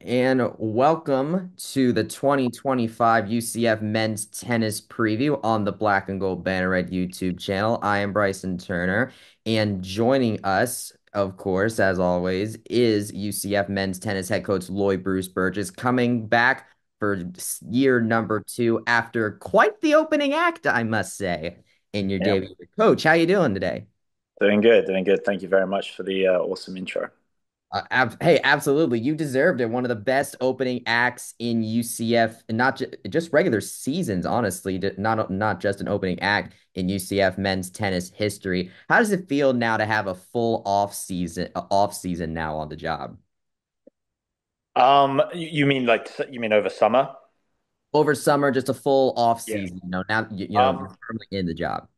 And welcome to the 2025 UCF Men's Tennis Preview on the Black and Gold Banneret YouTube channel. I am Bryson Turner, and joining us, of course, as always, is UCF Men's Tennis head coach Lloyd Bruce-Burgess, coming back for year number two after quite the opening act, I must say, in your Yeah, debut. Coach, how you doing today? doing good, doing good. Thank you very much for the awesome intro. Hey, absolutely. You deserved it. One of the best opening acts in UCF, and not just regular seasons, honestly, not just an opening act in UCF men's tennis history. How does it feel now to have a full off season now on the job? You mean you mean over summer? Over summer, just a full off Yeah. season. Now you're Um, firmly in the job.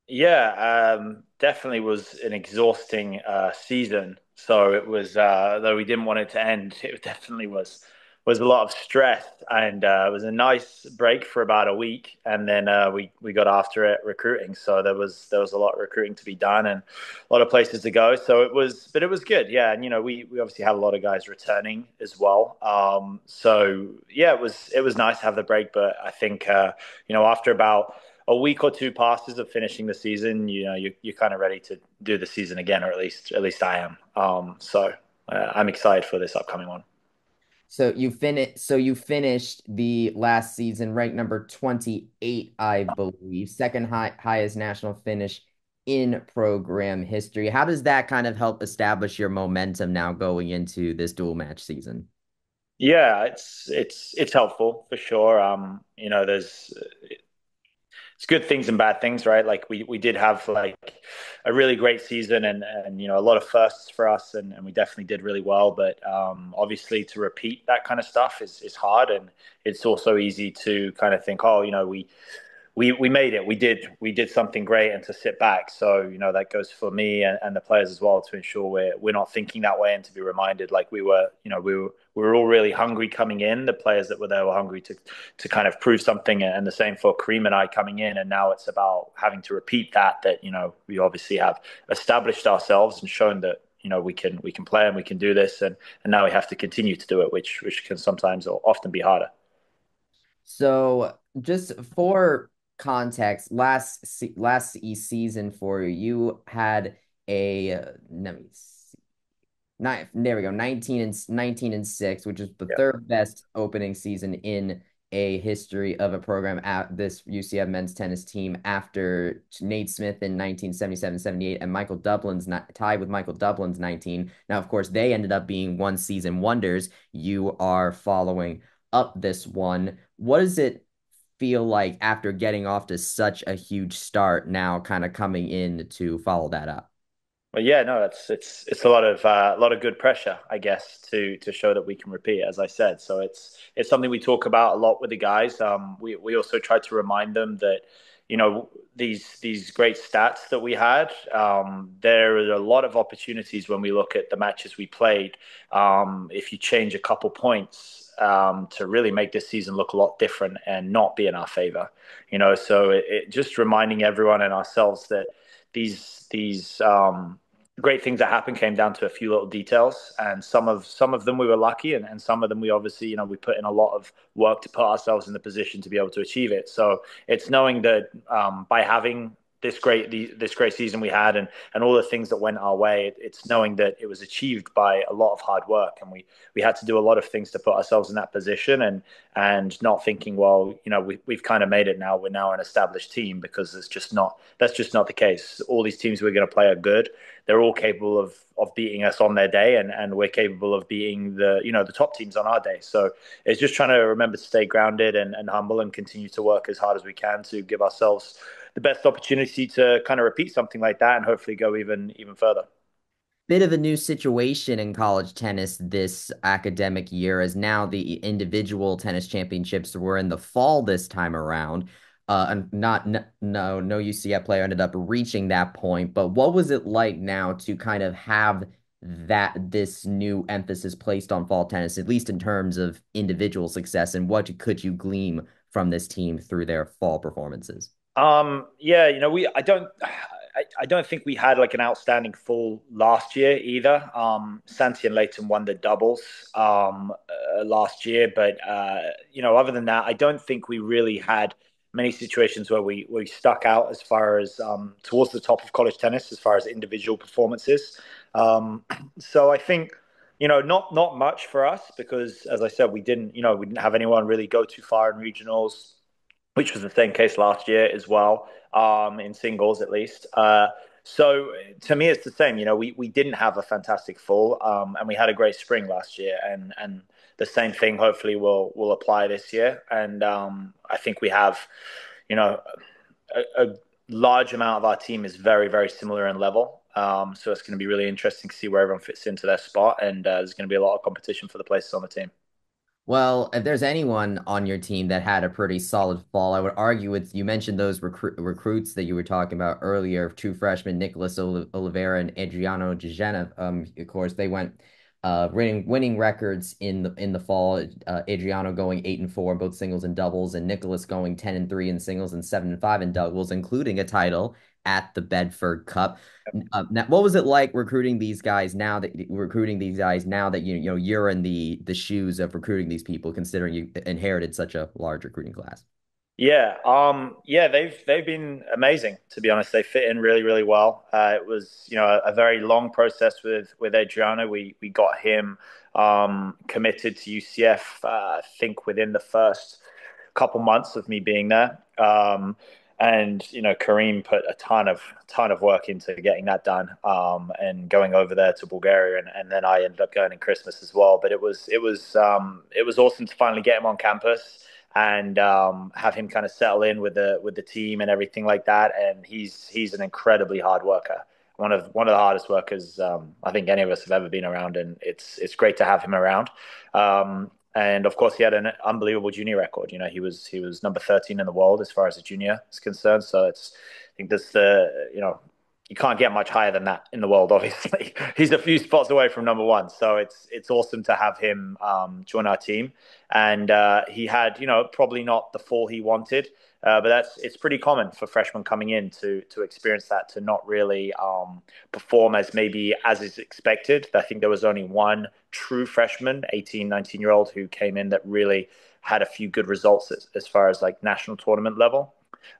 yeah, definitely was an exhausting season. So it was, though we didn't want it to end, it definitely was a lot of stress, and it was a nice break for about a week, and then we got after it recruiting. So there was a lot of recruiting to be done and a lot of places to go. So but it was good, yeah. And we obviously had a lot of guys returning as well. So yeah, it was nice to have the break, but I think after about a week or two passes of finishing the season, you're kind of ready to do the season again, or at least I am. So I'm excited for this upcoming one. So you finished the last season ranked number 28, I believe, second highest national finish in program history. How does that kind of help establish your momentum now going into this dual match season? Yeah, it's helpful for sure. There's it's good things and bad things, right? Like we did have like a really great season and a lot of firsts for us and we definitely did really well. But obviously to repeat that kind of stuff is hard, and it's also easy to kind of think, oh, we made it. We did something great, and to sit back. So that goes for me and the players as well, to ensure we're not thinking that way, and to be reminded like we were all really hungry coming in. The players that were there were hungry to kind of prove something, and the same for Kareem and I coming in. And now it's about having to repeat that we obviously have established ourselves and shown that we can play and we can do this, and now we have to continue to do it, which can sometimes or often be harder. So just for context, last season for you, you had a let me see, there we go, 19 and 6, which is the Yeah. third best opening season in a history of a program at this UCF men's tennis team after Nate Smith in 1977-78 and Michael Dublin's not tied with Michael Dublin's 19. Now, of course, they ended up being one season wonders. You are following up this one. What does it feel like after getting off to such a huge start now kind of coming in to follow that up? Well, yeah, no, it's a lot of good pressure, I guess, to show that we can repeat, as I said. So it's something we talk about a lot with the guys. We also try to remind them that these great stats that we had. There are a lot of opportunities when we look at the matches we played. If you change a couple points, to really make this season look a lot different and not be in our favor. So it just reminding everyone and ourselves that these great things that happened came down to a few little details, and some of them we were lucky, and some of them we obviously we put in a lot of work to put ourselves in the position to be able to achieve it. So it's knowing that by having this great season we had, and all the things that went our way, it's knowing that it was achieved by a lot of hard work, and we had to do a lot of things to put ourselves in that position, and not thinking, well, we've kind of made it now, we're now an established team, because that's just not the case. All these teams we're going to play are good. They're all capable of beating us on their day, and we're capable of beating the top teams on our day. So it's just trying to remember to stay grounded and humble, and continue to work as hard as we can to give ourselves the best opportunity to kind of repeat something like that, and hopefully go even further. Bit of a new situation in college tennis this academic year, as now the individual tennis championships were in the fall this time around. And not n no UCF player ended up reaching that point. But what was it like now to kind of have this new emphasis placed on fall tennis, at least in terms of individual success, and what could you glean from this team through their fall performances? Yeah, we I don't. I don't think we had like an outstanding full last year either. Santi and Leighton won the doubles last year, but other than that, I don't think we really had many situations where we stuck out as far as towards the top of college tennis as far as individual performances. Um, so I think not much for us because, as I said, we didn't have anyone really go too far in regionals, which was the same case last year as well, in singles at least. So to me, it's the same. We didn't have a fantastic fall, and we had a great spring last year, and the same thing hopefully will apply this year. And I think we have, you know, a large amount of our team is very very similar in level. So it's going to be really interesting to see where everyone fits into their spot, and there's going to be a lot of competition for the places on the team. Well, if there's anyone on your team that had a pretty solid fall, I would argue with you mentioned those recruits that you were talking about earlier, two freshmen, Nicholas Oliveira and Adriano Jejena. Of course, they went winning records in the fall. Adriano going 8-4 in both singles and doubles, and Nicholas going 10-3 in singles and 7-5 in doubles, including a title at the Bedford Cup. Now, what was it like recruiting these guys now that you're in the shoes of recruiting these people, considering you inherited such a large recruiting class? Yeah, they've been amazing to be honest. They fit in really, really well. It was, a very long process with Adriano. We got him committed to UCF, I think within the first couple months of me being there. And Kareem put a ton of work into getting that done, and going over there to Bulgaria, and then I ended up going in Christmas as well. But it was awesome to finally get him on campus and have him kind of settle in with the team and everything like that. And he's an incredibly hard worker, one of the hardest workers I think any of us have ever been around, and it's great to have him around. And of course, he had an unbelievable junior record. He was number 13 in the world as far as a junior is concerned. So I think that's you can't get much higher than that in the world. Obviously, he's a few spots away from number one. So it's awesome to have him join our team. And he had probably not the fall he wanted, but it's pretty common for freshmen coming in to experience that, to not really perform as maybe as is expected. I think there was only one true freshman, 18, 19-year-old, who came in that really had a few good results as far as like national tournament level.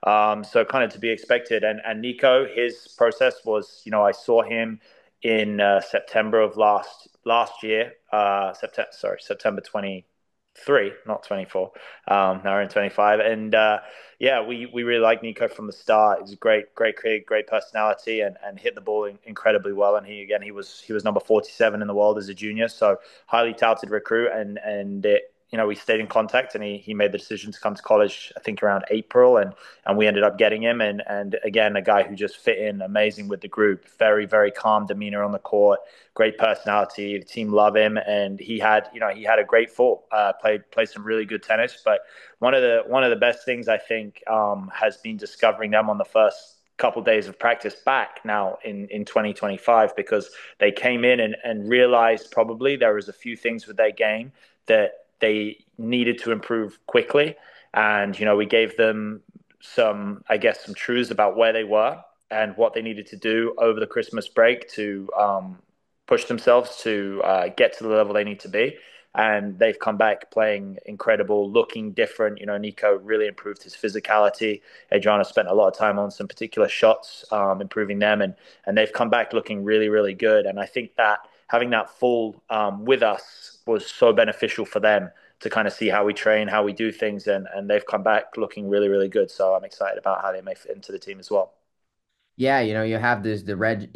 So kind of to be expected. And Nico, his process was, I saw him in September of last year, September 23, not 24. Now we're in 25, and yeah, we really like Nico from the start. He's a great kid, great personality, and hit the ball incredibly well. And he was number 47 in the world as a junior, so highly touted recruit. And we stayed in contact, and he made the decision to come to college, I think around April, and we ended up getting him. And again, a guy who just fit in amazing with the group. Very, very calm demeanor on the court, great personality. The team love him, and he had a great fall. Played some really good tennis. But one of the best things I think has been discovering them on the first couple days of practice back now in 2025, because they came in and realized probably there was a few things with their game that they needed to improve quickly. And, we gave them I guess, some truths about where they were and what they needed to do over the Christmas break to push themselves to get to the level they need to be. And they've come back playing incredible, looking different. Nico really improved his physicality. Adriana spent a lot of time on some particular shots, improving them, and they've come back looking really, really good. And I think that having that full with us was so beneficial for them to kind of see how we train, how we do things, and they've come back looking really, really good. So I'm excited about how they may fit into the team as well. Yeah, you have the red,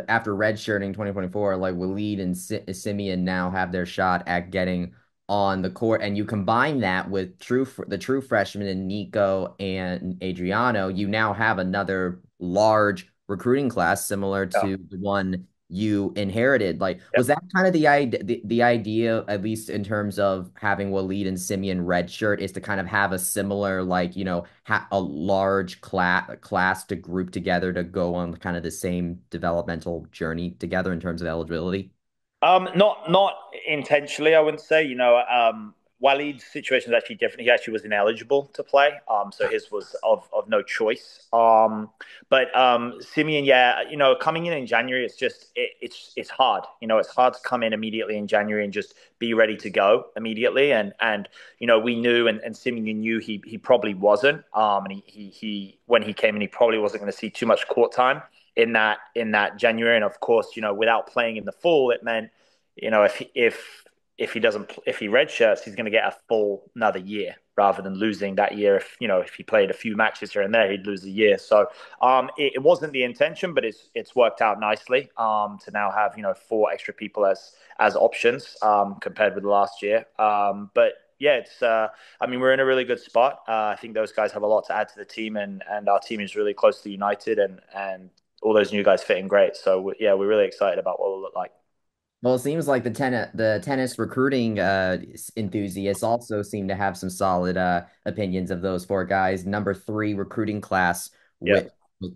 after red shirting 2024, like Waleed and Simeon now have their shot at getting on the court, and you combine that with the true freshmen in Nico and Adriano, you now have another large recruiting class similar Yeah. to the one you inherited. Like, was Yep. that kind of the idea, at least in terms of having Waleed and Simeon redshirt, is to kind of have a similar, like, a large class to group together to go on kind of the same developmental journey together in terms of eligibility? Not intentionally, I wouldn't say. Walid's situation is actually different. He actually was ineligible to play, so his was of no choice. But Simeon, yeah, coming in January, it's hard. It's hard to come in immediately in January and just be ready to go immediately. And we knew, and Simeon knew he probably wasn't. And he when he came in, he probably wasn't going to see too much court time in that January. And of course, without playing in the fall, it meant if he redshirts, he's going to get a full another year rather than losing that year. If he played a few matches here and there, he'd lose a year. So it wasn't the intention, but it's worked out nicely to now have four extra people as options compared with last year. But yeah, it's. I mean, we're in a really good spot. I think those guys have a lot to add to the team, and our team is really closely united, and all those new guys fit in great. So yeah, we're really excited about what it'll look like. Well, it seems like the tennis recruiting enthusiasts also seem to have some solid opinions of those four guys. Number three recruiting class Yeah.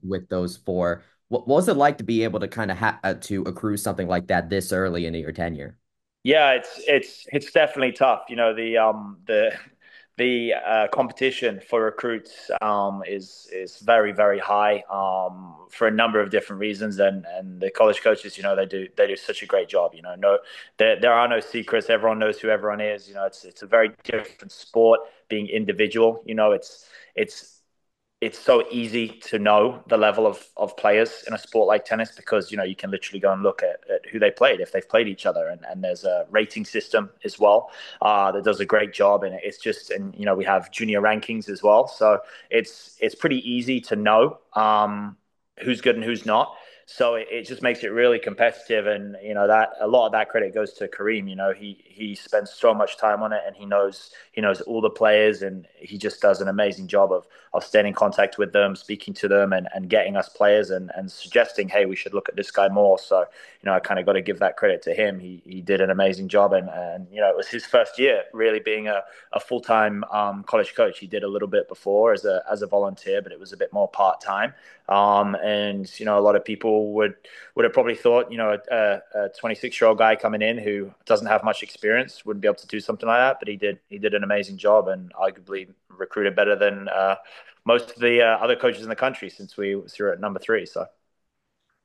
with those four. What was it like to be able to kind of to accrue something like that this early into your tenure? Yeah, it's definitely tough. The competition for recruits is very very high for a number of different reasons, and the college coaches they do such a great job. No, there are no secrets. Everyone knows who everyone is. It's a very different sport being individual. It's so easy to know the level of players in a sport like tennis because you can literally go and look at who they played if they've played each other, and there's a rating system as well that does a great job, and we have junior rankings as well, so it's pretty easy to know who's good and who's not. So it just makes it really competitive, and that a lot of that credit goes to Kareem. He spends so much time on it, and he knows all the players, and he just does an amazing job of staying in contact with them, speaking to them, and getting us players, and suggesting, hey, we should look at this guy more. So I kind of got to give that credit to him. He did an amazing job, and it was his first year really being a full time college coach. He did a little bit before as a volunteer, but it was a bit more part time. And a lot of people would have probably thought, a 26-year-old guy coming in who doesn't have much experience wouldn't be able to do something like that. But he did an amazing job, and arguably recruited better than most of the other coaches in the country since we were at number three. So.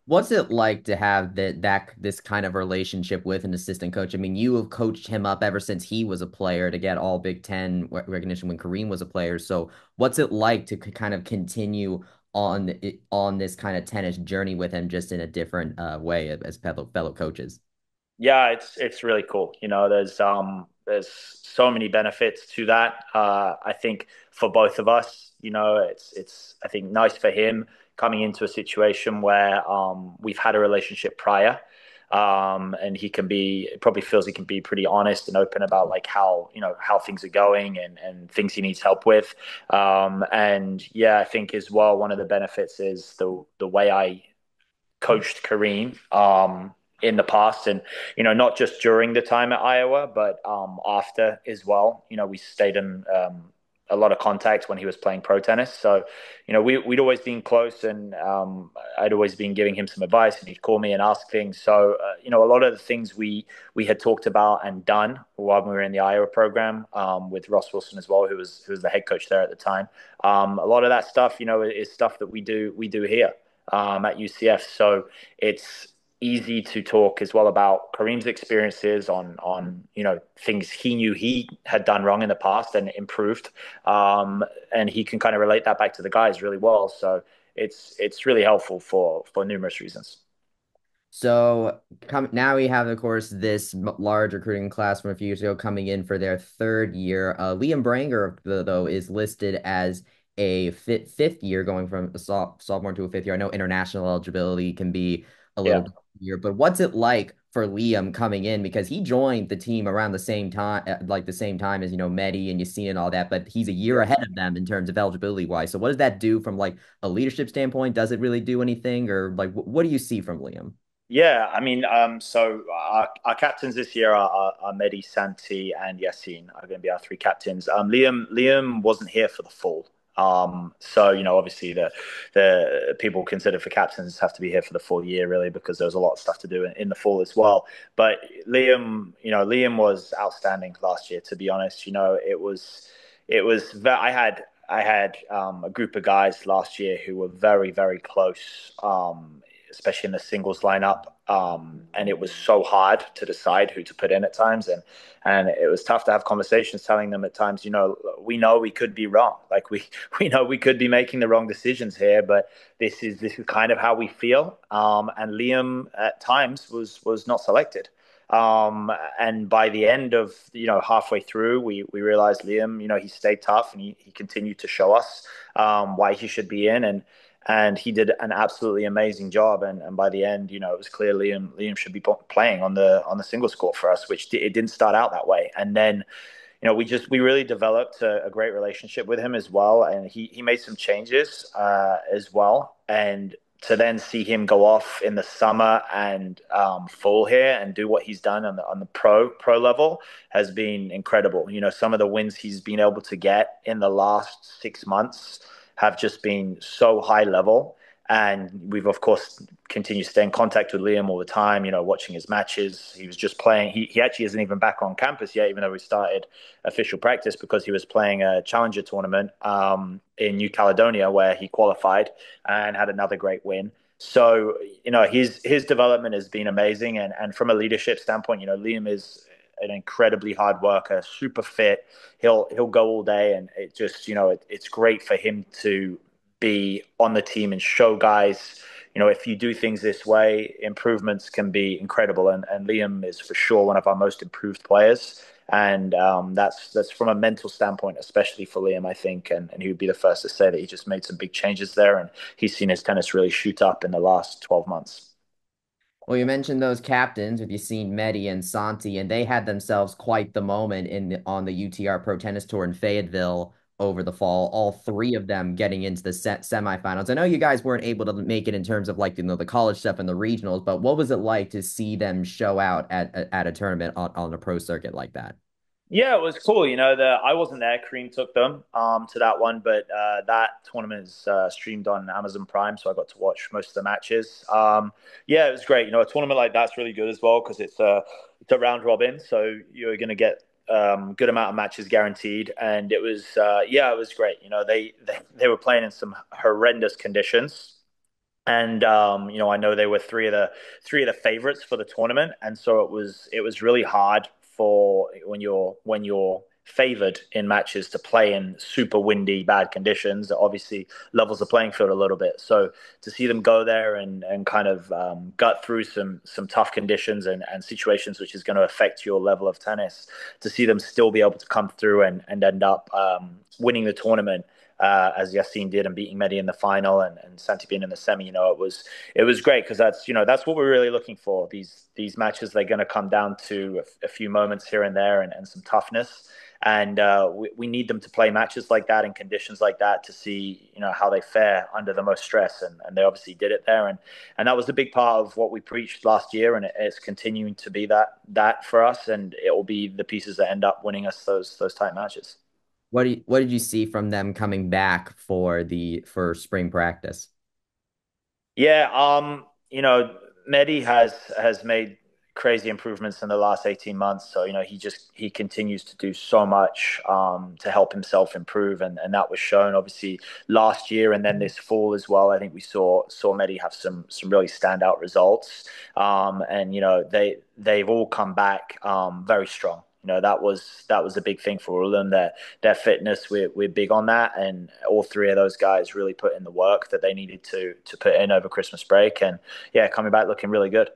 What's it like to have this kind of relationship with an assistant coach? I mean, you have coached him up ever since he was a player to get all Big Ten recognition when Kareem was a player. So, what's it like to kind of continue on this kind of tennis journey with him, just in a different way as fellow coaches? Yeah, it's really cool. There's so many benefits to that. I think for both of us, it's I think nice for him coming into a situation where we've had a relationship prior. And he probably feels he can be pretty honest and open about like how things are going, and things he needs help with. And yeah, I think as well, one of the benefits is the way I coached Kareem in the past, and not just during the time at Iowa, but after as well. We stayed in a lot of contact when he was playing pro tennis. So we'd always been close, and I'd always been giving him some advice, and he'd call me and ask things. So a lot of the things we had talked about and done while we were in the Iowa program with Ross Wilson as well, who was the head coach there at the time. A lot of that stuff, is stuff that we do here at UCF. So it's easy to talk as well about Kareem's experiences on things he knew he had done wrong in the past and improved, and he can kind of relate that back to the guys really well. So it's really helpful for numerous reasons. So now we have, of course, this large recruiting class from a few years ago coming in for their third year. Liam Branger, though, is listed as a fifth year, going from a sophomore to a fifth year. I know international eligibility can be a little Yeah, bit here, but what's it like for Liam coming in, because he joined the team around the same time, like the same time as Medi and Yassine and all that, but he's a year yeah. ahead of them in terms of eligibility wise. So what does that do from like a leadership standpoint? Does it really do anything, or like what do you see from Liam? Yeah, I mean, so our captains this year are Mehdi, Santi, and Yassine are going to be our three captains. Liam wasn't here for the fall. So obviously the people considered for captains have to be here for the full year really because there was a lot of stuff to do in the fall as well. But Liam was outstanding last year. To be honest, I had a group of guys last year who were very very close, especially in the singles lineup. And it was so hard to decide who to put in at times, and it was tough to have conversations telling them at times, we know we could be wrong. Like we know we could be making the wrong decisions here, but this is kind of how we feel. And Liam at times was not selected. And by the end of, halfway through, we realized Liam, he stayed tough and he continued to show us why he should be in. And he did an absolutely amazing job. And by the end, it was clear Liam should be playing on the singles court for us, which it didn't start out that way. And then we really developed a great relationship with him as well, and he made some changes as well. And to then see him go off in the summer and fall here and do what he's done on the pro level has been incredible. Some of the wins he's been able to get in the last 6 months have just been so high level. And we've, of course, continued to stay in contact with Liam all the time, watching his matches. He was just playing. He actually isn't even back on campus yet, even though we started official practice, because he was playing a challenger tournament in New Caledonia where he qualified and had another great win. So, his development has been amazing. And from a leadership standpoint, Liam is an incredibly hard worker, super fit. He'll go all day, and it just, it's great for him to be on the team and show guys, if you do things this way, improvements can be incredible. And Liam is for sure one of our most improved players. And that's from a mental standpoint, especially for Liam, I think. And he would be the first to say that he just made some big changes there, and he's seen his tennis really shoot up in the last 12 months. Well, you mentioned those captains with Yassine Mehdi and Santi, and they had themselves quite the moment on the UTR Pro Tennis Tour in Fayetteville over the fall. All three of them getting into the semifinals. I know you guys weren't able to make it in terms of like the college stuff and the regionals, but what was it like to see them show out at a tournament on a pro circuit like that? Yeah, it was cool. I wasn't there. Kareem took them to that one, but that tournament is streamed on Amazon Prime, so I got to watch most of the matches. Yeah, it was great. A tournament like that's really good as well because it's a round robin, so you're going to get good amount of matches guaranteed. And it was it was great. They were playing in some horrendous conditions. And I know they were three of the favorites for the tournament, and so it was really hard for when you're favored in matches to play in super windy, bad conditions. That obviously levels the playing field a little bit. So to see them go there and kind of gut through some tough conditions and situations which is going to affect your level of tennis, to see them still be able to come through and end up winning the tournament as Yassine did and beating Mehdi in the final and Santi being in the semi. It was great because that's what we're really looking for. These matches, they're going to come down to a few moments here and there and some toughness. And we need them to play matches like that in conditions like that to see how they fare under the most stress, and they obviously did it there, and that was a big part of what we preached last year, and it's continuing to be that for us, and it will be the pieces that end up winning us those tight matches. What did you see from them coming back for spring practice? Yeah, Mehdi has made crazy improvements in the last 18 months. So, he continues to do so much to help himself improve, and that was shown obviously last year and then this fall as well. I think we saw Mehdi have some really standout results. And they've all come back very strong. That was a big thing for all of them. Their fitness, we're big on that, and all three of those guys really put in the work that they needed to put in over Christmas break, and yeah, coming back looking really good.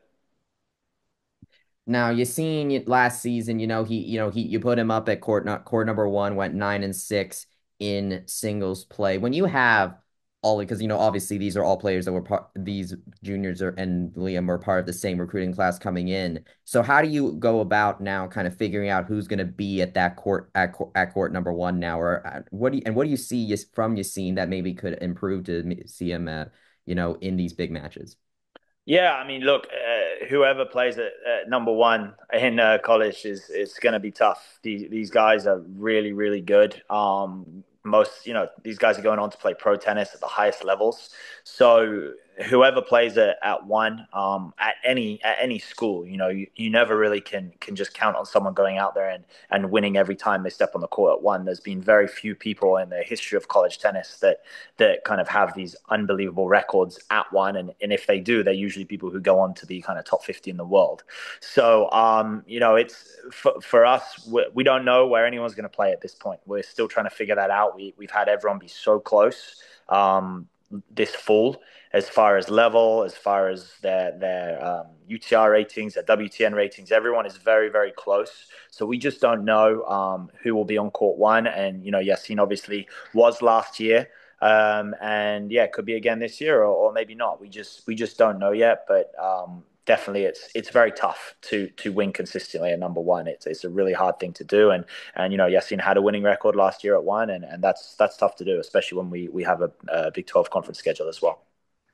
Now you seen last season, you put him up at court number one, went 9-6 in singles play. When you have all, because obviously these are all players that were these juniors and Liam were part of the same recruiting class coming in. So how do you go about now, kind of figuring out who's going to be at that court number one now, or what do you see from Yassine that maybe could improve to see him, in these big matches? Yeah, I mean, look, whoever plays at number one in college is going to be tough. These guys are really, really good. most, these guys are going on to play pro tennis at the highest levels. So whoever plays at one, at any school, you never really can just count on someone going out there and winning every time they step on the court at one. There's been very few people in the history of college tennis that kind of have these unbelievable records at one, and if they do, they're usually people who go on to be kind of top 50 in the world. So it's for us, we don't know where anyone's going to play at this point. We're still trying to figure that out. We've had everyone be so close this fall, as far as level, as far as their UTR ratings, their WTN ratings. Everyone is very, very close. So we just don't know who will be on court one. And Yassine obviously was last year. And yeah, it could be again this year, or maybe not. We just don't know yet. But definitely, it's very tough to win consistently at number one. It's a really hard thing to do, and Yassine had a winning record last year at one, and that's tough to do, especially when we have a Big 12 conference schedule as well.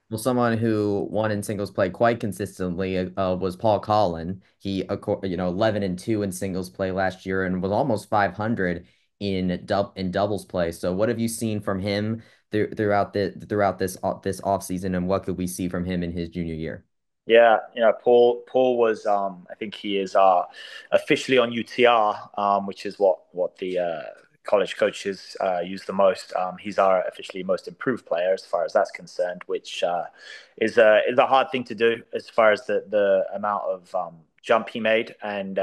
Well, someone who won in singles play quite consistently was Paul Collin. He, 11-2 in singles play last year and was almost 500 in doubles play. So, what have you seen from him throughout this off season, and what could we see from him in his junior year? Yeah, Paul was I think he is officially on UTR, which is what the college coaches use the most. He's our officially most improved player as far as that's concerned, which is a hard thing to do as far as the amount of jump he made, and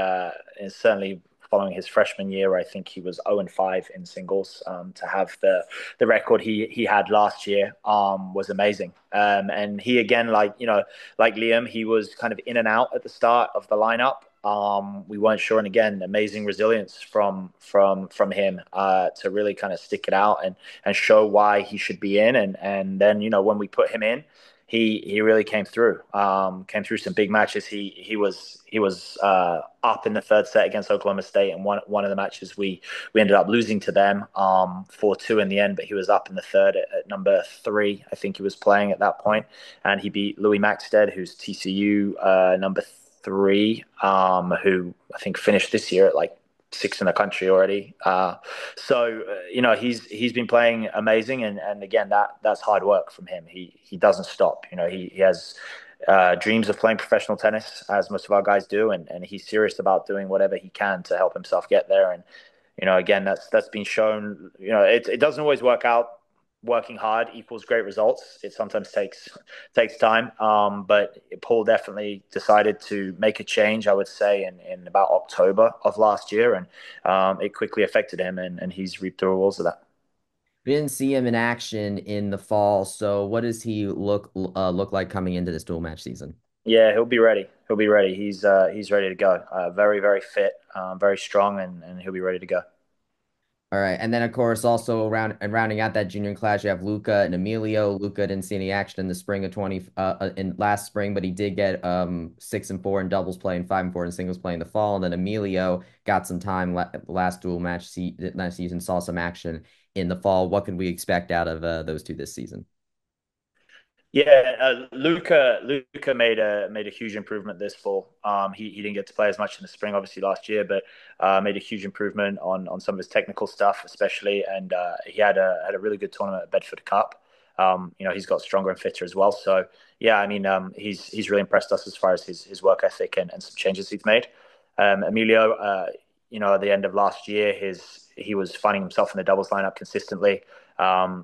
certainly following his freshman year, I think he was 0-5 in singles. To have the record he had last year was amazing. And he again, like Liam, he was kind of in and out at the start of the lineup. We weren't sure, and again, amazing resilience from him to really kind of stick it out and show why he should be in, and then when we put him in, he really came through some big matches. He was up in the third set against Oklahoma State, and one of the matches we ended up losing to them 4-2 in the end, but he was up in the third at number 3, I think he was playing at that point, and he beat Louis Maxted, who's TCU number 3, who I think finished this year at like 6 in the country already. He's been playing amazing, and again, that's hard work from him. He doesn't stop. He has dreams of playing professional tennis, as most of our guys do, and he's serious about doing whatever he can to help himself get there. And again, that's been shown. It doesn't always work out. Working hard equals great results. It sometimes takes time, but Paul definitely decided to make a change, I would say, in about October of last year, and it quickly affected him, and he's reaped the rewards of that. We didn't see him in action in the fall, so what does he look like coming into this dual match season? Yeah, he'll be ready. He'll be ready. He's ready to go. Very, very fit, very strong, and he'll be ready to go. All right, and then of course also rounding out that junior class, you have Luca and Emilio. Luca didn't see any action in the spring of 20 in last spring, but he did get 6-4 in doubles play and 5-4 in singles play in the fall. And then Emilio got some time last dual match last season, saw some action in the fall. What can we expect out of those two this season? Yeah, Luca made a huge improvement this fall. He didn't get to play as much in the spring, obviously last year, but made a huge improvement on some of his technical stuff, especially, and he had a really good tournament at Bedford Cup. He's got stronger and fitter as well. So yeah, I mean, he's really impressed us as far as his work ethic and some changes he's made. Emilio, at the end of last year, he was finding himself in the doubles lineup consistently.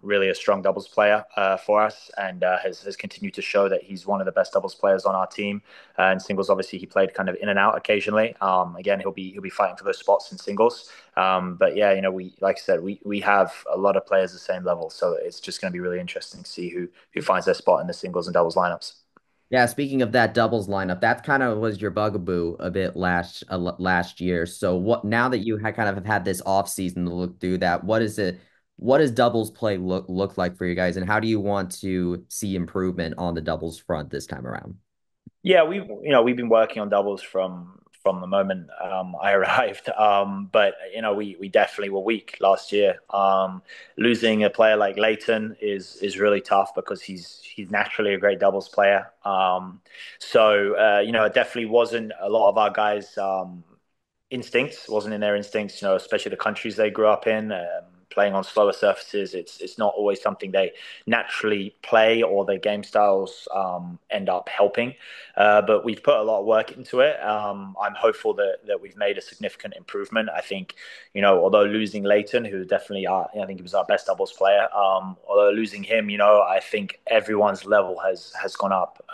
Really a strong doubles player for us, and has continued to show that he's one of the best doubles players on our team. And singles, obviously, he played kind of in and out occasionally. Again, he'll be fighting for those spots in singles. But yeah, we like I said, we have a lot of players the same level, so it's just going to be really interesting to see who finds their spot in the singles and doubles lineups. Yeah, speaking of that doubles lineup, that kind of was your bugaboo a bit last year. So what now that you kind of have had this off season to look through that, what does doubles play look like for you guys, and how do you want to see improvement on the doubles front this time around? Yeah, we've been working on doubles from the moment I arrived. But we definitely were weak last year. Losing a player like Leighton is really tough because he's naturally a great doubles player. It definitely wasn't a lot of our guys' instincts, wasn't in their instincts. Especially the countries they grew up in. playing on slower surfaces. It's not always something they naturally play, or their game styles end up helping. But we've put a lot of work into it. I'm hopeful that we've made a significant improvement. I think, although losing Leighton, who definitely I think he was our best doubles player, although losing him, I think everyone's level has gone up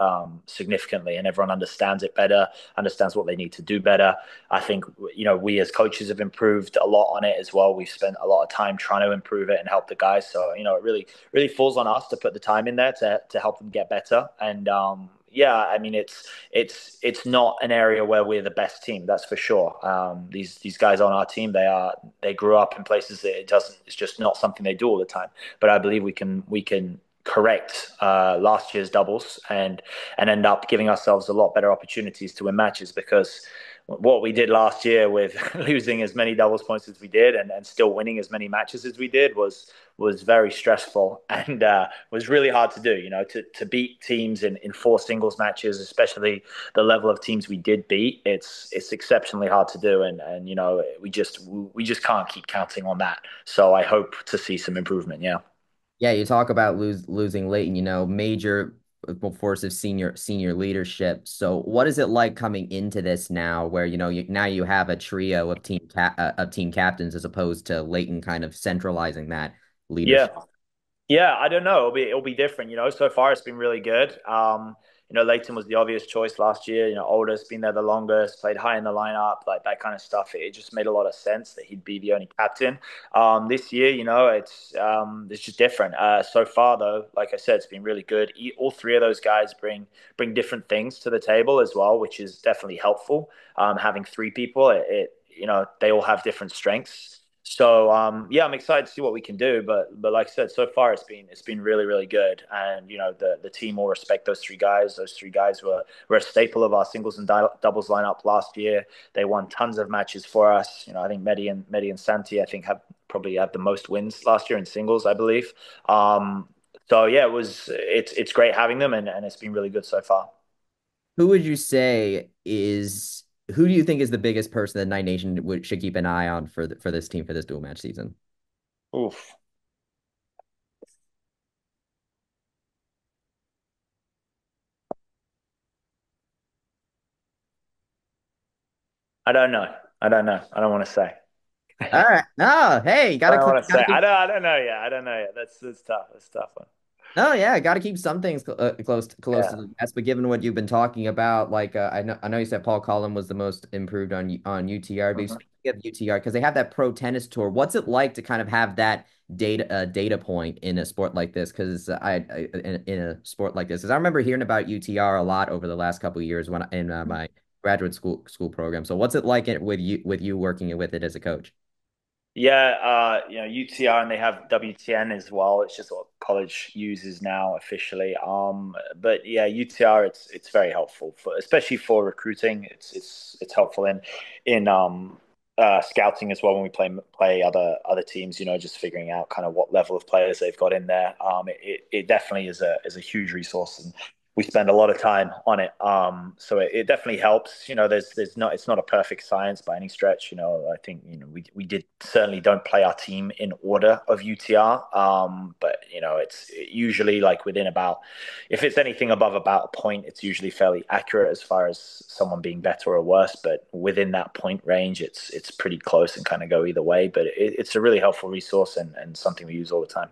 significantly, and everyone understands it better, understands what they need to do better. I think, we as coaches have improved a lot on it as well. We've spent a lot of time trying to improve it and help the guys. So, it really falls on us to put the time in there to help them get better. And yeah, I mean, it's not an area where we're the best team, that's for sure. These guys on our team, they grew up in places that it's just not something they do all the time. But I believe we can correct last year's doubles and end up giving ourselves a lot better opportunities to win matches, because what we did last year with losing as many doubles points as we did, and still winning as many matches as we did, was very stressful, and was really hard to do. To beat teams in four singles matches, especially the level of teams we did beat, it's exceptionally hard to do, and we just can't keep counting on that. So I hope to see some improvement. Yeah. Yeah, you talk about losing Leighton, major force of senior leadership. So what is it like coming into this now, where now you have a trio of team captains, as opposed to Leighton kind of centralizing that Yeah. leadership? Yeah, I don't know. It'll be different. So far it's been really good. Leighton was the obvious choice last year. Oldest, been there the longest, played high in the lineup, like that kind of stuff. It just made a lot of sense that he'd be the only captain. This year, it's just different. So far though, like I said, it's been really good. All three of those guys bring different things to the table as well, which is definitely helpful. Having three people, they all have different strengths. So yeah, I'm excited to see what we can do. But like I said, so far it's been really really good, and the team will respect those three guys. Those three guys were a staple of our singles and doubles lineup last year. They won tons of matches for us. I think Medi and Santi, I think, have probably had the most wins last year in singles, I believe. So yeah, it's great having them, and it's been really good so far. Who would you say is who do you think is the biggest person that Night Nation should keep an eye on for this team for this dual match season? Oof, I don't know. I don't know. I don't want to say. All right. No, hey, I don't want to say. gotta keep. I don't know yet. I don't know yet. That's tough. That's a tough one. No, yeah, got to keep some things close to Yeah. the vest. But given what you've been talking about, like I know you said Paul Collin was the most improved on UTR. But Mhm. speaking of UTR, because they have that pro tennis tour, what's it like to kind of have that data point in a sport like this? Because in a sport like this, because I remember hearing about UTR a lot over the last couple of years when in my graduate school program. So what's it like with you working with it as a coach? Yeah, UTR, and they have WTN as well. It's just what college uses now officially. But yeah, UTR, it's very helpful for, especially for recruiting. It's helpful in scouting as well when we play other teams. Just figuring out kind of what level of players they've got in there. It definitely is a huge resource, and we spend a lot of time on it. So it definitely helps. There's not it's not a perfect science by any stretch. I think we did certainly don't play our team in order of UTR. But it's usually like within about, if it's anything above about a point, it's usually fairly accurate as far as someone being better or worse. But within that point range, it's pretty close and kind of go either way. But it's a really helpful resource, and something we use all the time.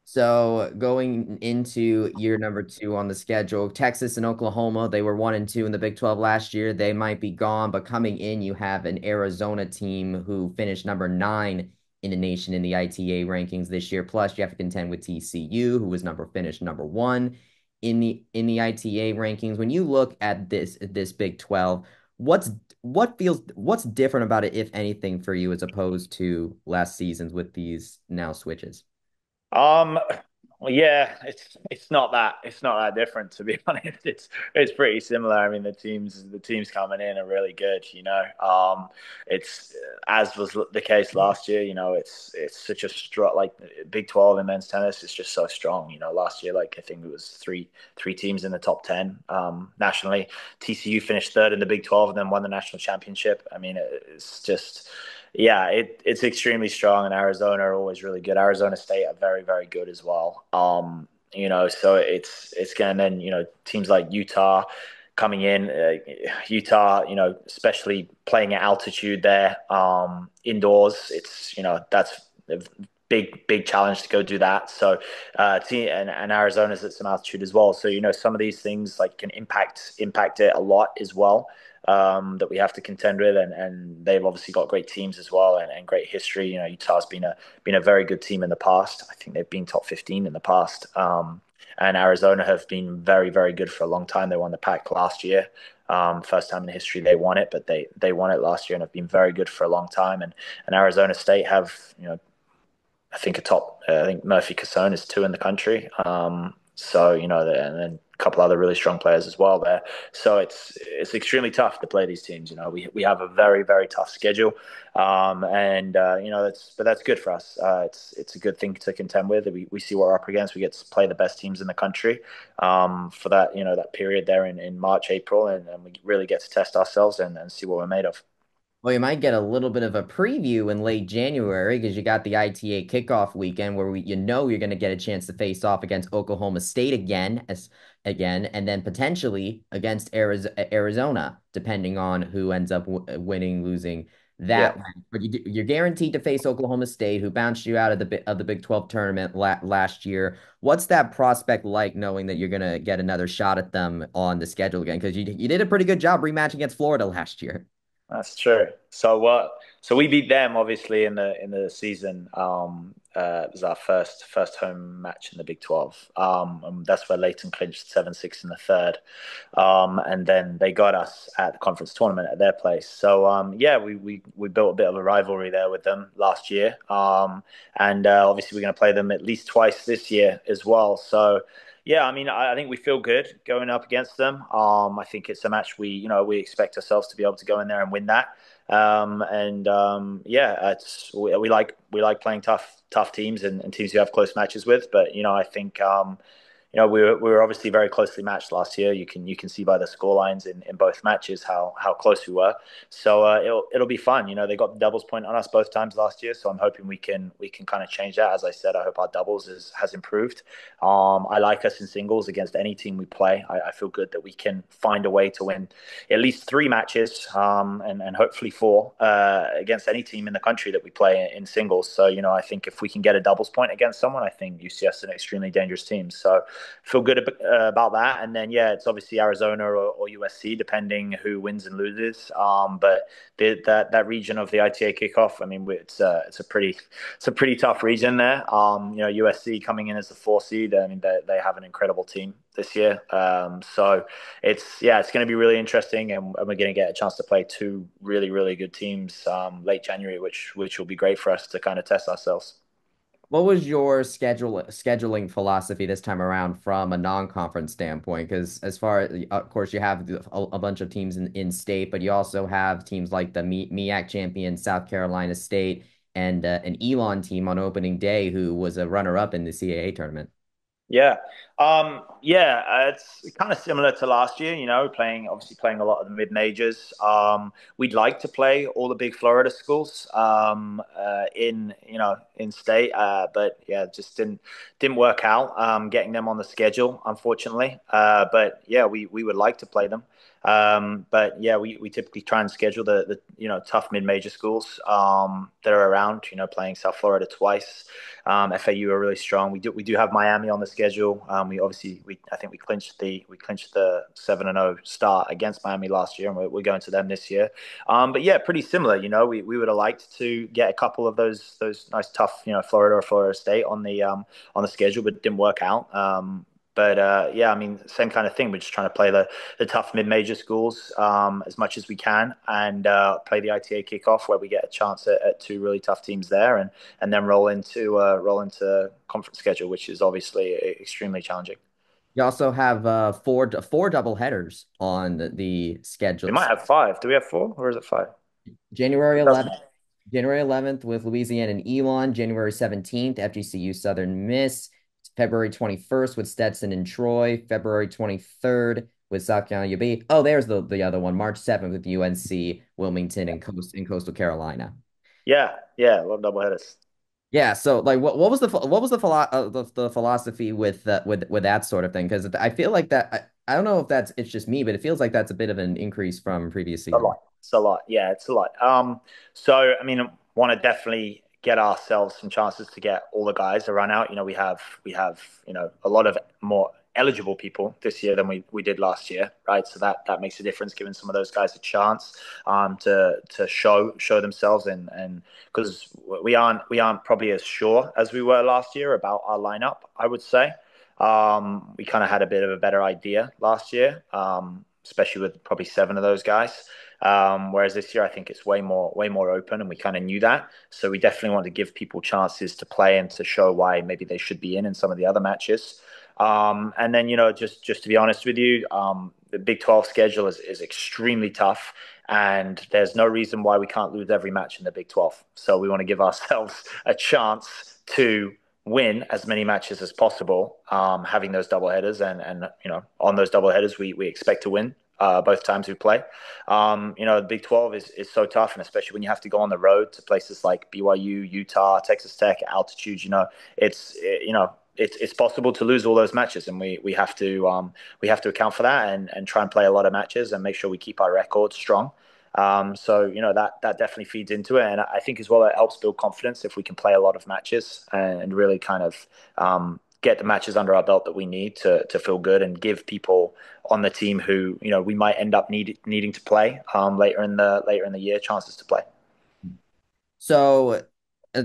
So going into year number two on the schedule, Texas and Oklahoma, they were 1-2 in the Big 12 last year. They might be gone, but coming in, you have an Arizona team who finished number 9 in the nation in the ITA rankings this year. Plus, you have to contend with TCU, who was finished number 1 in the ITA rankings. When you look at this Big 12, what's different about it, if anything, for you as opposed to last seasons with these now switches? Um, well, yeah, it's not that different, to be honest. It's pretty similar. I mean, the teams coming in are really good. It's as was the case last year. It's such a strong, like, Big 12 in men's tennis is just so strong. Last year, like, I think it was three teams in the top 10 nationally. TCU finished third in the Big 12 and then won the national championship. I mean, it's just Yeah, it's extremely strong, and Arizona are always really good. Arizona State are very, very good as well. So it's going to then teams like Utah coming in, Utah, especially playing at altitude there, indoors. It's that's a big challenge to go do that. So, and Arizona's at some altitude as well. So some of these things like can impact it a lot as well, that we have to contend with, and they've obviously got great teams as well, and great history. Utah's been a very good team in the past. I think they've been top 15 in the past. And Arizona have been very, very good for a long time. They won the Pac last year. First time in history they won it, but they won it last year and have been very good for a long time. And Arizona State have I think Murphy Casone is two in the country. And then a couple other really strong players as well there. So it's extremely tough to play these teams. We have a very, very tough schedule, and that's good for us. It's a good thing to contend with. We see what we're up against. We get to play the best teams in the country, for that period there in March, April, and we really get to test ourselves and see what we're made of. Well, you might get a little bit of a preview in late January because you got the ITA kickoff weekend where you're going to get a chance to face off against Oklahoma State again, and then potentially against Arizona, depending on who ends up winning, losing Yeah. that. But you're guaranteed to face Oklahoma State, who bounced you out of the Big 12 tournament last year. What's that prospect like, knowing that you're going to get another shot at them on the schedule again? Because you did a pretty good job rematching against Florida last year. That's true. So we beat them obviously in the season. It was our first home match in the Big 12. And that's where Leighton clinched 7-6 in the third. And then they got us at the conference tournament at their place. So yeah, we built a bit of a rivalry there with them last year. And obviously we're going to play them at least twice this year as well. So yeah, I mean, I think we feel good going up against them. I think it's a match we expect ourselves to be able to go in there and win that. Yeah, we like playing tough teams and teams you have close matches with. But I think we were obviously very closely matched last year. You can see by the score lines in both matches how close we were. So it'll be fun. They got the doubles point on us both times last year, so I'm hoping we can kind of change that. As I said, I hope our doubles has improved. I like us in singles against any team we play. I feel good that we can find a way to win at least three matches, and hopefully four, against any team in the country that we play in singles. So I think if we can get a doubles point against someone, I think UCF's an extremely dangerous team. So feel good about that. And then yeah, it's obviously Arizona or USC, depending who wins and loses. But that region of the ITA kickoff, I mean, it's a pretty tough region there. USC coming in as the 4 seed. I mean, they have an incredible team this year. So it's going to be really interesting, and we're going to get a chance to play two really, really good teams late January, which will be great for us to kind of test ourselves. What was your scheduling philosophy this time around from a non-conference standpoint? Because as far as, of course, you have a bunch of teams in state, but you also have teams like the MEAC champion South Carolina State and an Elon team on opening day who was a runner-up in the CAA tournament. Yeah. It's kind of similar to last year, playing a lot of the mid majors. We'd like to play all the big Florida schools, in state, but yeah, just didn't work out, getting them on the schedule, unfortunately. But yeah, we would like to play them. But yeah, we typically try and schedule the tough mid major schools that are around. Playing South Florida twice. FAU are really strong. We do have Miami on the schedule. I think we clinched the 7-0 start against Miami last year, and we're going to them this year. But yeah, pretty similar. We would have liked to get a couple of those nice tough, Florida or Florida State on the schedule, but it didn't work out. But yeah, I mean, same kind of thing. We're just trying to play the tough mid-major schools, as much as we can, and play the ITA kickoff where we get a chance at two really tough teams there, and then roll into conference schedule, which is obviously extremely challenging. You also have four double headers on the We schedule. might have five. Do we have four, or is it five? January It doesn't. 11th, January 11th with Louisiana and Elon, January 17th, FGCU Southern Miss, February 21st with Stetson and Troy, February 23rd with South Carolina UB. Oh, there's the other one, March 7th with UNC, Wilmington, and Coastal Carolina. Yeah, a lot of double headers. Yeah, so like what was the philosophy with with that sort of thing? Because I feel like that I don't know if that's it's just me, but it feels like that's a bit of an increase from previous A seasons. lot. It's a lot. Yeah, it's a lot. So I mean, want to definitely get ourselves some chances to get all the guys to run out. We have a lot of more eligible people this year than we did last year, right? So that makes a difference, giving some of those guys a chance to show themselves and because we aren't probably as sure as we were last year about our lineup, I would say. We kind of had a bit of a better idea last year, especially with probably seven of those guys. Whereas this year, I think it's way more open, and we kind of knew that. So we definitely want to give people chances to play and to show why maybe they should be in some of the other matches. And then just to be honest with you, the Big 12 schedule is extremely tough, and there's no reason why we can't lose every match in the Big 12. So we want to give ourselves a chance to win as many matches as possible, having those double headers, and on those double headers we expect to win both times we play. The Big 12 is so tough, and especially when you have to go on the road to places like BYU, Utah, Texas Tech, altitude. It's possible to lose all those matches, and we have to account for that and try and play a lot of matches and make sure we keep our record strong. So that definitely feeds into it, and I think as well it helps build confidence if we can play a lot of matches and really kind of get the matches under our belt that we need to feel good and give people on the team who we might end up needing to play later in the year chances to play. So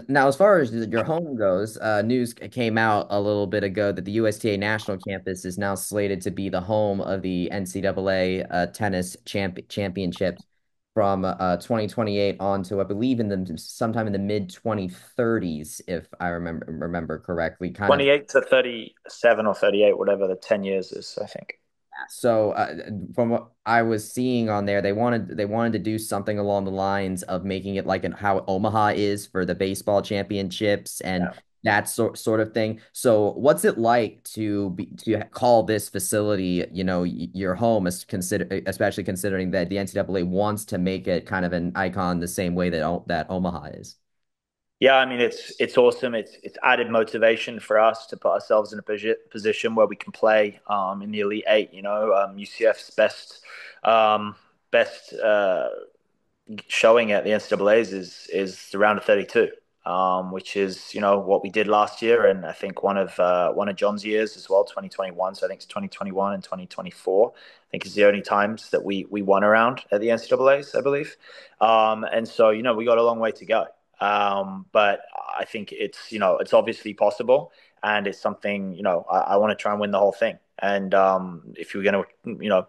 now, as far as your home goes, news came out a little bit ago that the USTA National Campus is now slated to be the home of the NCAA tennis championships from 2028 on to, I believe, in the sometime in the mid 2030s, if I remember correctly. Kind of 28 to 37 or 38, whatever the 10 years is, I think. so from what I was seeing on there, they wanted to do something along the lines of making it like how Omaha is for the baseball championships and Yeah. that sort of thing. So what's it like to call this facility, your home, especially considering that the NCAA wants to make it kind of an icon the same way that Omaha is. Yeah, I mean it's awesome. It's added motivation for us to put ourselves in a position where we can play in the Elite Eight. UCF's best showing at the NCAA's is the round of 32, which is what we did last year, and I think one of John's years as well, 2021. So I think it's 2021 and 2024. I think is the only times that we won around at the NCAA's, I believe. And so we got a long way to go. But I think it's obviously possible, and it's something I want to try and win the whole thing. And if you're going to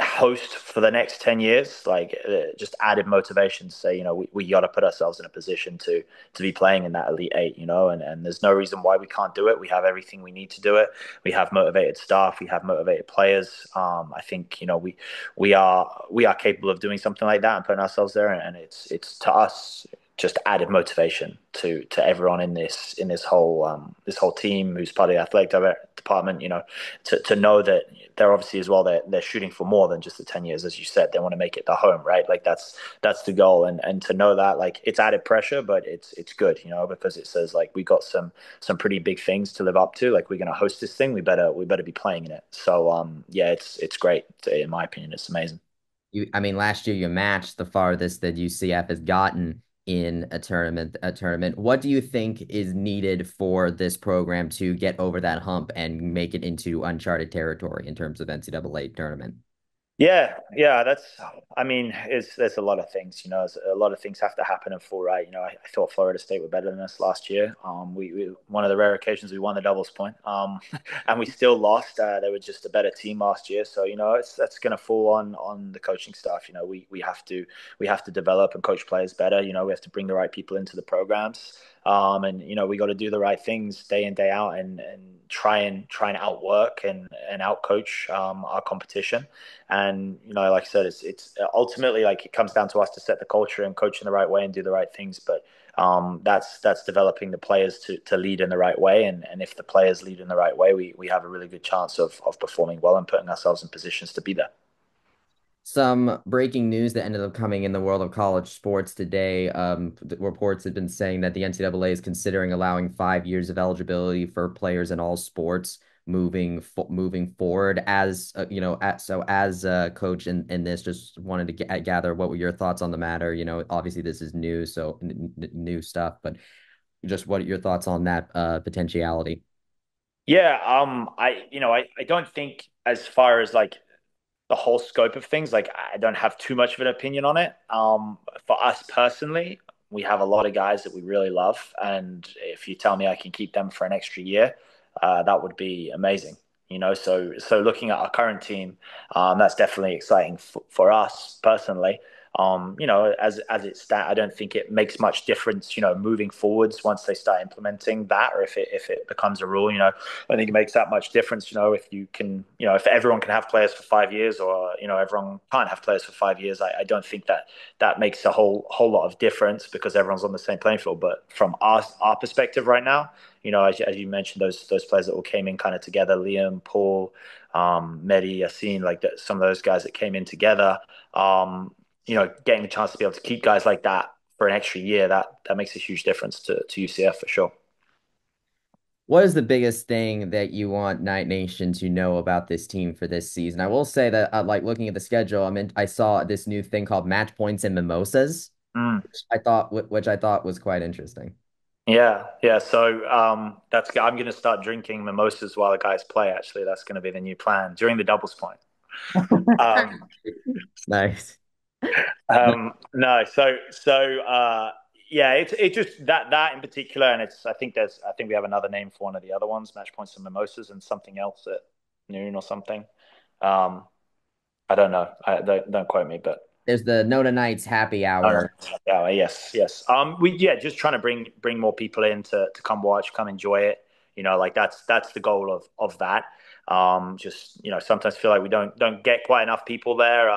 host for the next 10 years, like just added motivation to say we got to put ourselves in a position to be playing in that Elite Eight, and there's no reason why we can't do it. We have everything we need to do it. We have motivated staff, we have motivated players. I think we are capable of doing something like that and putting ourselves there, and it's to us just added motivation to everyone in this whole team who's part of the athletic department. To know that they're obviously as well they're shooting for more than just the 10 years, as you said. They want to make it the home, right? Like that's the goal, and to know that, like, it's added pressure, but it's good, because it says like we got some pretty big things to live up to. Like, we're going to host this thing, we better be playing in it. So yeah, it's great. In my opinion, it's amazing. I mean, last year you matched the farthest that UCF has gotten in a tournament. What do you think is needed for this program to get over that hump and make it into uncharted territory in terms of NCAA tournament? Yeah, I mean, there's a lot of things, a lot of things have to happen in full, right? I thought Florida State were better than us last year. We one of the rare occasions we won the doubles point, and we still lost. They were just a better team last year, so that's going to fall on the coaching staff. We have to develop and coach players better. We have to bring the right people into the programs. And we got to do the right things day in day out, and try and outwork and outcoach our competition. And like I said, it's ultimately, like, it comes down to us to set the culture and coach in the right way and do the right things. But that's developing the players to lead in the right way. And if the players lead in the right way, we have a really good chance of performing well and putting ourselves in positions to be there. Some breaking news that ended up coming in the world of college sports today. The reports have been saying that the NCAA is considering allowing 5 years of eligibility for players in all sports moving forward. As as a coach in this, just wanted to gather what were your thoughts on the matter. Obviously this is new, so new stuff, but just what are your thoughts on that potentiality? Yeah, I don't think as far as like the whole scope of things. Like, I don't have too much of an opinion on it. For us personally, we have a lot of guys that we really love, and if you tell me I can keep them for an extra year, that would be amazing. So looking at our current team, that's definitely exciting for us personally. As it stat, I don't think it makes much difference. Moving forwards once they start implementing that, or if it becomes a rule. I don't think it makes that much difference. If you can, if everyone can have players for 5 years, or everyone can't have players for 5 years, I don't think that makes a whole lot of difference because everyone's on the same playing field. But from our perspective right now, as you mentioned, those players that all came in kind of together, Liam, Paul, Mehdi, Yassine, like some of those guys that came in together. Getting the chance to be able to keep guys like that for an extra year, that makes a huge difference to UCF for sure. What is the biggest thing that you want Night Nation to know about this team for this season? I will say that, like looking at the schedule, I saw this new thing called match points and mimosas, Mm. which I thought was quite interesting. Yeah, yeah. So I'm going to start drinking mimosas while the guys play. Actually, that's going to be the new plan during the doubles point. Um, Nice. no, yeah, it just that in particular, and I think we have another name for one of the other ones, match points and mimosas, and something else at noon or something. Um, I don't know. Don't quote me, but There's the Nona Knights happy no, no. hour. Yeah, yes, yes. Just trying to bring more people in to come watch, come enjoy it. Like that's the goal of that. Just sometimes feel like we don't get quite enough people there.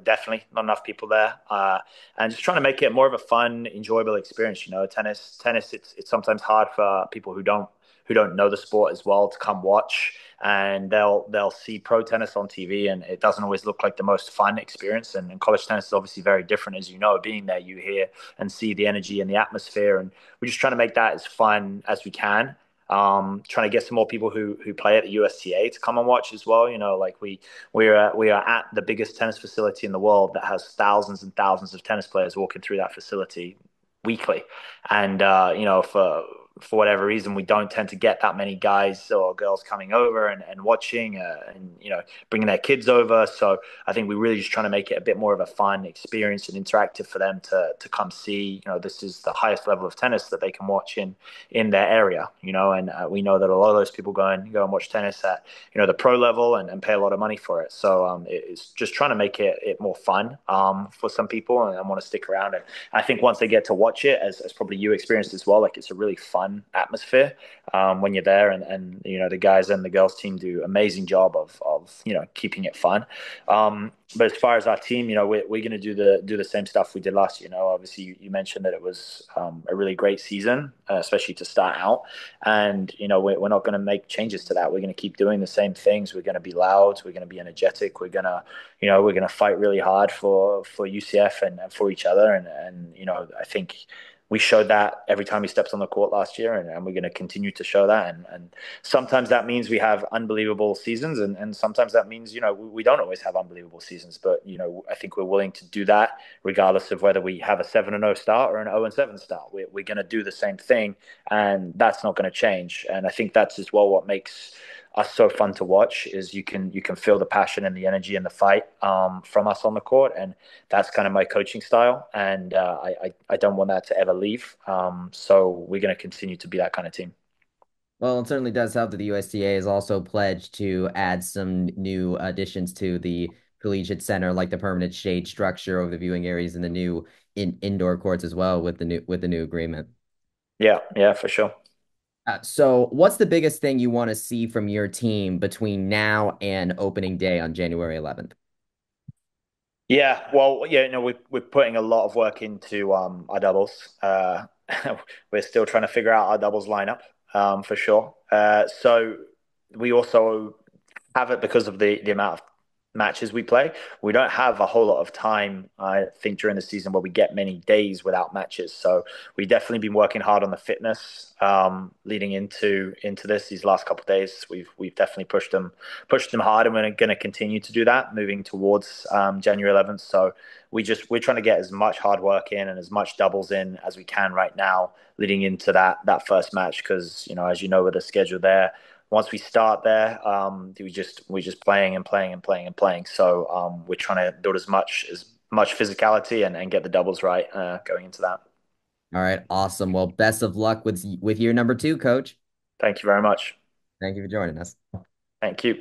Definitely not enough people there. And just trying to make it more of a fun, enjoyable experience. Tennis. It's sometimes hard for people who don't know the sport as well to come watch, and they'll see pro tennis on TV, and it doesn't always look like the most fun experience. And college tennis is obviously very different, as you know. Being there, you hear and see the energy and the atmosphere, and we're just trying to make that as fun as we can. Trying to get some more people who play at the USTA to come and watch as well. Like we are at the biggest tennis facility in the world that has thousands and thousands of tennis players walking through that facility weekly, and for whatever reason, we don't tend to get that many guys or girls coming over and watching, and bringing their kids over. So I think we're really just trying to make it a bit more of a fun experience and interactive for them to come see. This is the highest level of tennis that they can watch in their area. And we know that a lot of those people go and watch tennis at the pro level, and pay a lot of money for it. So it's just trying to make it more fun for some people, and want to stick around. And I think once they get to watch it, as probably you experienced as well, like it's a really fun atmosphere when you're there, and the guys and the girls team do amazing job of keeping it fun. But as far as our team, we're going to do the same stuff we did last year. Obviously you mentioned that it was a really great season, especially to start out, and we're not going to make changes to that. We're going to keep doing the same things. We're going to be loud. We're going to be energetic. We're going to fight really hard for UCF and for each other, and I think we showed that every time we stepped on the court last year, and we're going to continue to show that. And sometimes that means we have unbelievable seasons, and sometimes that means we don't always have unbelievable seasons. But I think we're willing to do that regardless of whether we have a 7-0 start or an 0-7 start. We're going to do the same thing, and that's not going to change. And I think that's as well what makes us so fun to watch is you can feel the passion and the energy and the fight from us on the court, and that's kind of my coaching style, and I don't want that to ever leave. So we're going to continue to be that kind of team. Well, it certainly does help that the USDA has also pledged to add some new additions to the collegiate center, like the permanent shade structure over the viewing areas and the new indoor courts as well with the new agreement. Yeah, yeah, for sure. So, what's the biggest thing you want to see from your team between now and opening day on January 11th? Yeah, well, yeah, we're putting a lot of work into our doubles. We're still trying to figure out our doubles lineup, for sure. So we also have it because of the matches we play. We don't have a whole lot of time, I think, during the season where we get many days without matches. So we've definitely been working hard on the fitness leading into these last couple of days. We've definitely pushed them hard, and we're going to continue to do that moving towards January 11th. So we're trying to get as much hard work in and as much doubles in as we can right now, leading into that first match. Because as you know, with the schedule there, once we start there, we're just playing and playing and playing and playing. So we're trying to build as much physicality and get the doubles right going into that. All right, awesome. Well, best of luck with year number two, coach. Thank you very much. Thank you for joining us. Thank you.